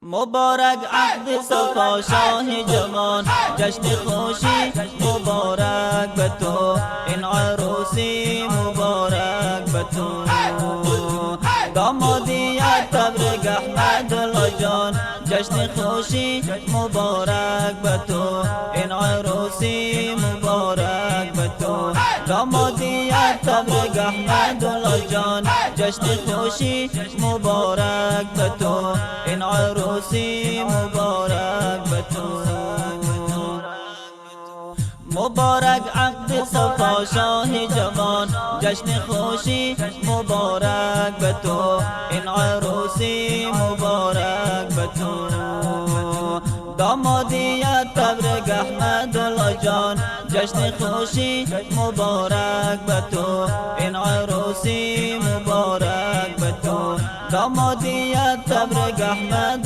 مبارک عهد صفا شاه جوان، جشن خوشی مبارک به تو، این عروسی مبارک به تو. دامادیت تبریک احمدالله جان، جشن خوشی مبارک به تو، این عروسی مبارک به تو. دامادیت تبریک احمدالله جان، جشن خوشی مبارک به تو، این عروسی مبارک به تو. مبارک عقد صفا شاه جوان، جشن خوشی مبارک به تو، این عروسی مبارک به تو. دامادیت تبریک احمدالله جان، جشن خوشی مبارک به تو، این عروسی مبارک به تو. دامادیت تبریک احمد